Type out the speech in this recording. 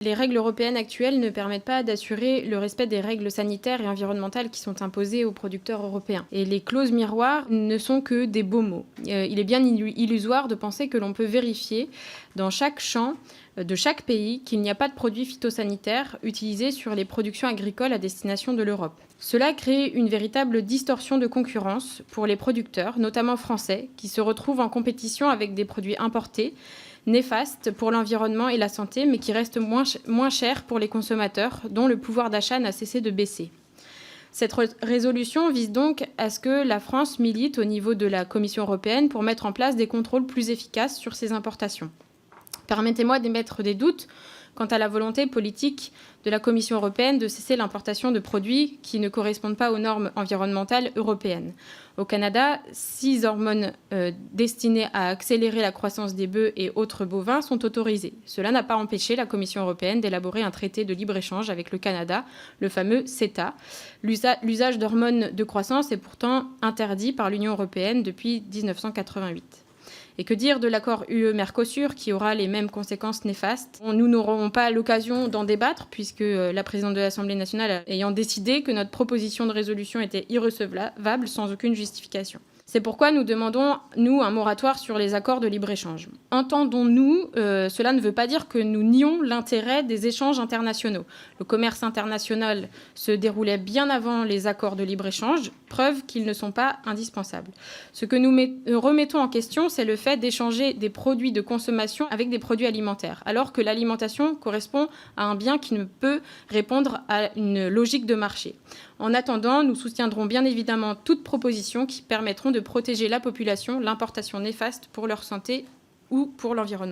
Les règles européennes actuelles ne permettent pas d'assurer le respect des règles sanitaires et environnementales qui sont imposées aux producteurs européens. Et les clauses miroirs ne sont que des beaux mots. Il est bien illusoire de penser que l'on peut vérifier dans chaque champ de chaque pays qu'il n'y a pas de produits phytosanitaires utilisés sur les productions agricoles à destination de l'Europe. Cela crée une véritable distorsion de concurrence pour les producteurs, notamment français, qui se retrouvent en compétition avec des produits importés, néfastes pour l'environnement et la santé, mais qui restent moins chers pour les consommateurs, dont le pouvoir d'achat n'a cessé de baisser. Cette résolution vise donc à ce que la France milite au niveau de la Commission européenne pour mettre en place des contrôles plus efficaces sur ces importations. Permettez-moi d'émettre des doutes quant à la volonté politique de la Commission européenne de cesser l'importation de produits qui ne correspondent pas aux normes environnementales européennes. Au Canada, 6 hormones destinées à accélérer la croissance des bœufs et autres bovins sont autorisées. Cela n'a pas empêché la Commission européenne d'élaborer un traité de libre-échange avec le Canada, le fameux CETA. L'usage d'hormones de croissance est pourtant interdit par l'Union européenne depuis 1988. Et que dire de l'accord UE-Mercosur qui aura les mêmes conséquences néfastes? Nous n'aurons pas l'occasion d'en débattre puisque la présidente de l'Assemblée nationale ayant décidé que notre proposition de résolution était irrecevable sans aucune justification. C'est pourquoi nous demandons, nous, un moratoire sur les accords de libre-échange. Entendons-nous, cela ne veut pas dire que nous nions l'intérêt des échanges internationaux. Le commerce international se déroulait bien avant les accords de libre-échange, preuve qu'ils ne sont pas indispensables. Ce que nous remettons en question, c'est le fait d'échanger des produits de consommation avec des produits alimentaires, alors que l'alimentation correspond à un bien qui ne peut répondre à une logique de marché. En attendant, nous soutiendrons bien évidemment toute proposition qui permettront de protéger la population, l'importation néfaste pour leur santé ou pour l'environnement.